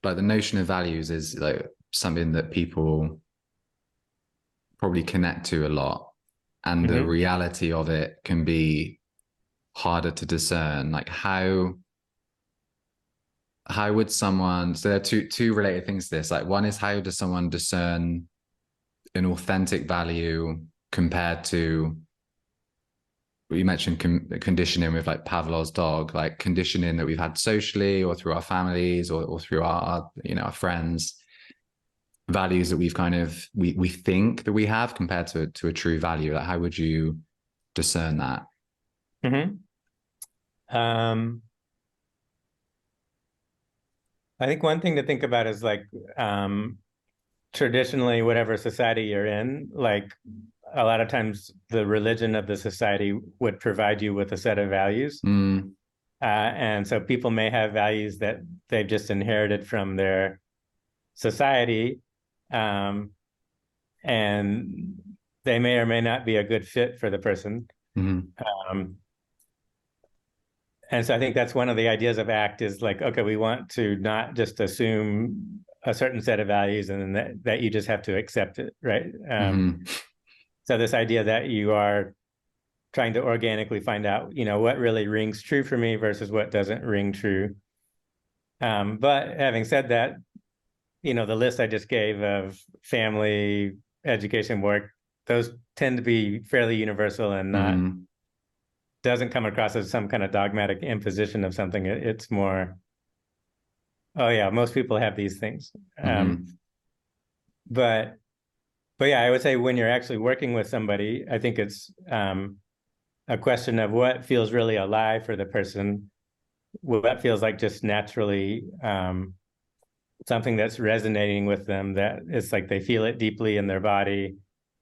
like the notion of values is like something that people probably connect to a lot, and the Hmm. reality of it can be harder to discern. Like how would someone, so there are two related things to this. Like one is, how does someone discern an authentic value compared to, you mentioned conditioning with like Pavlov's dog, like conditioning that we've had socially or through our families, or through our our friends, values that we've kind of we think that we have compared to a true value. Like how would you discern that? Hmm. Um, I think one thing to think about is like traditionally, whatever society you're in, like a lot of times the religion of the society would provide you with a set of values. Mm, And so people may have values that they've just inherited from their society. Um, and they may or may not be a good fit for the person. mm, Um, and so I think that's one of the ideas of ACT is like, okay, we want to not just assume a certain set of values and then that you just have to accept it, right? mm, So this idea that you are trying to organically find out, what really rings true for me versus what doesn't ring true. But having said that, the list I just gave of family, education, work, those tend to be fairly universal and not mm, doesn't come across as some kind of dogmatic imposition of something. It's more, oh yeah, most people have these things. Um, mm, but but yeah, I would say when you're actually working with somebody, I think it's a question of what feels really alive for the person, what feels like just naturally something that's resonating with them, that it's like they feel it deeply in their body.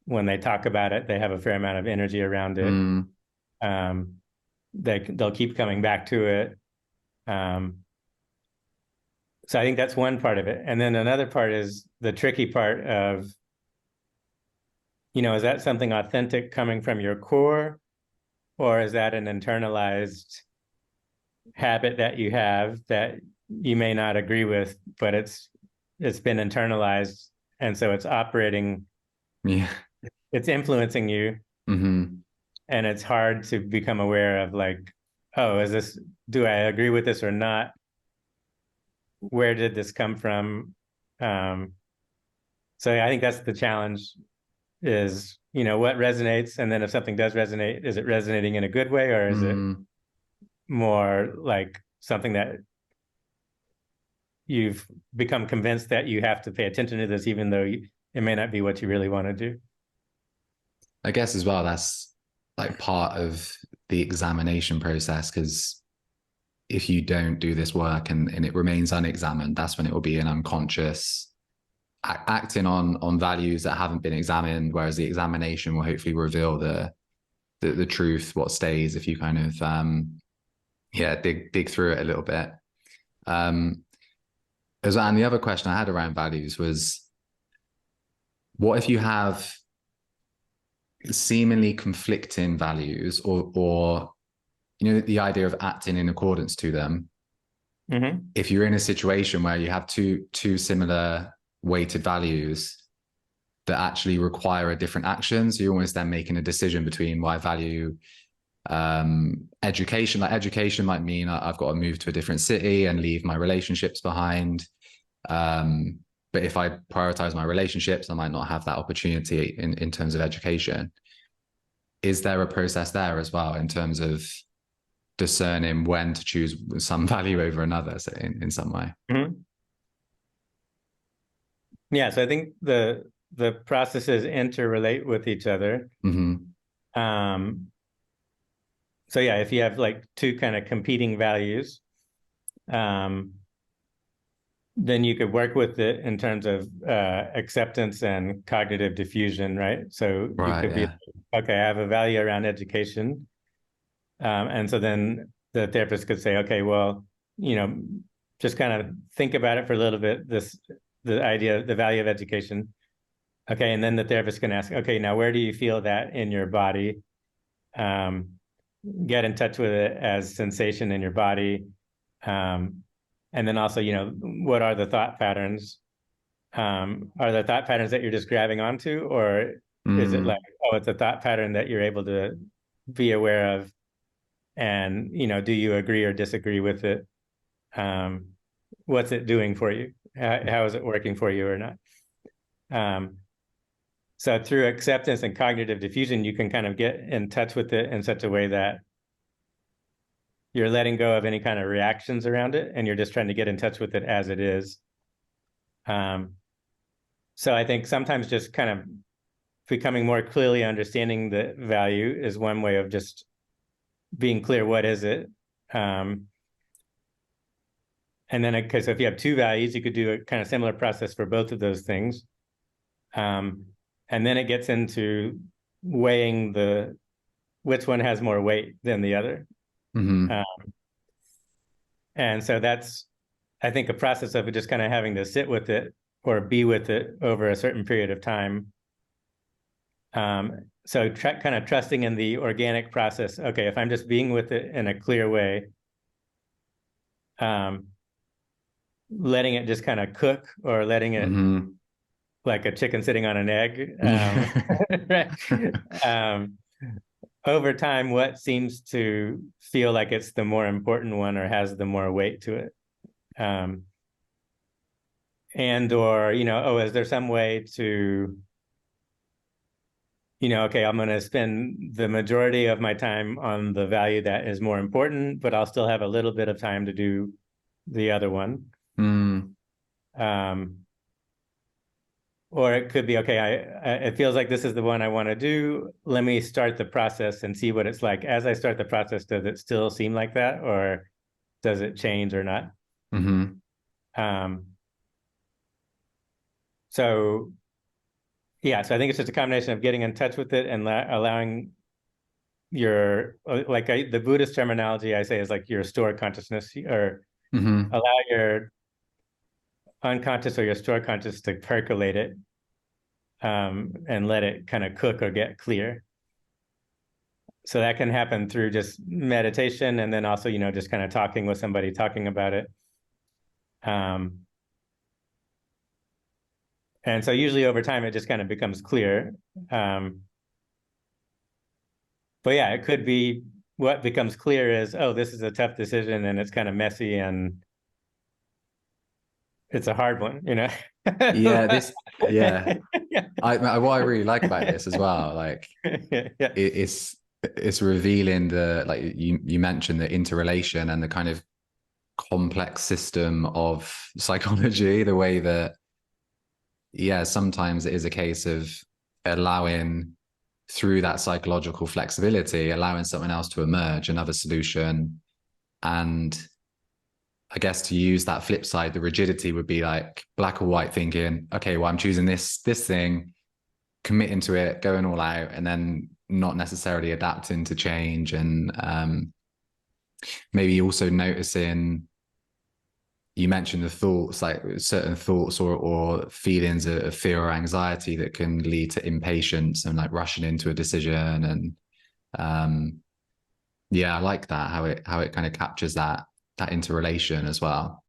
When they talk about it, they have a fair amount of energy around it. mm. Um, they'll keep coming back to it. Um, so I think that's one part of it. And then another part is the tricky part of, is that something authentic coming from your core, or is that an internalized habit that you have that you may not agree with, but it's been internalized, and so it's operating, Yeah. it's influencing you, Mm-hmm. and it's hard to become aware of like, oh, do I agree with this or not? Where did this come from? Um, so yeah, I think that's the challenge is, what resonates, and then if something does resonate, is it resonating in a good way, or is it Mm. more like something that you've become convinced that you have to pay attention to this, even though it may not be what you really want to do. I guess as well, that's like part of the examination process, because if you don't do this work and it remains unexamined, that's when it will be an unconscious acting on values that haven't been examined, whereas the examination will hopefully reveal the truth, what stays, if you kind of yeah, dig through it a little bit. um and the other question I had around values was, what if you have seemingly conflicting values, or the idea of acting in accordance to them? Mm-hmm. If you're in a situation where you have two similar weighted values that actually require a different action, so you're almost then making a decision between, why value education. Like education might mean I've got to move to a different city and leave my relationships behind. But if I prioritize my relationships, I might not have that opportunity in terms of education. Is there a process there as well in terms of discerning when to choose some value over another, so in some way? Mm-hmm. Yeah, so I think the processes interrelate with each other. Mm-hmm. Um, so yeah, if you have like two kind of competing values, um, then you could work with it in terms of acceptance and cognitive diffusion, right? So you Right. could be, Yeah. okay, I have a value around education. And so then the therapist could say, okay, well, you know, just kind of think about it for a little bit, the idea, the value of education. Okay. And then the therapist can ask, okay, now where do you feel that in your body? Um, get in touch with it as sensation in your body. Um, And then also, what are the thought patterns? Are the thought patterns that you're just grabbing onto, or is it like, Mm. oh, it's a thought pattern that you're able to be aware of, and do you agree or disagree with it? What's it doing for you? How is it working for you or not? So through acceptance and cognitive diffusion, you can kind of get in touch with it in such a way that you're letting go of any kind of reactions around it, and you're just trying to get in touch with it as it is. So I think sometimes just kind of becoming more clearly understanding the value is one way of just being clear, what is it? And then, because if you have two values, you could do a kind of similar process for both of those things. And then it gets into weighing which one has more weight than the other. Mm-hmm. And so that's, I think, a process of just kind of having to sit with it or be with it over a certain period of time. So kind of trusting in the organic process. Okay, if I'm just being with it in a clear way, letting it just kind of cook, or letting it Mm-hmm. like a chicken sitting on an egg. Right. Over time, what seems to feel like it's the more important one or has the more weight to it? And or, oh, is there some way to, okay, I'm going to spend the majority of my time on the value that is more important, but I'll still have a little bit of time to do the other one. Mm. Or it could be, okay, it feels like this is the one I want to do. Let me start the process and see what it's like. As I start the process, does it still seem like that, or does it change or not? Mm-hmm. So yeah, so I think it's just a combination of getting in touch with it and allowing the Buddhist terminology I say is like your stored consciousness, or Mm-hmm. allow your unconscious or your stored conscious to percolate it, and let it kind of cook or get clear. So that can happen through just meditation, and then also, just kind of talking with somebody, talking about it. And so usually over time, it just kind of becomes clear. But yeah, it could be what becomes clear is, oh, this is a tough decision and it's kind of messy and it's a hard one, Yeah, yeah. Yeah. What I really like about this as well, like Yeah. it's revealing like you mentioned the interrelation and the kind of complex system of psychology, the way that, yeah, sometimes it is a case of allowing, through that psychological flexibility, allowing something else to emerge, another solution. And I guess to use that flip side, the rigidity would be like black or white thinking, okay, well, I'm choosing this thing, committing to it, going all out, and then not necessarily adapting to change. And maybe also noticing, you mentioned the thoughts, like certain thoughts or feelings of fear or anxiety that can lead to impatience and like rushing into a decision. And yeah, I like that, how it kind of captures that interrelation as well.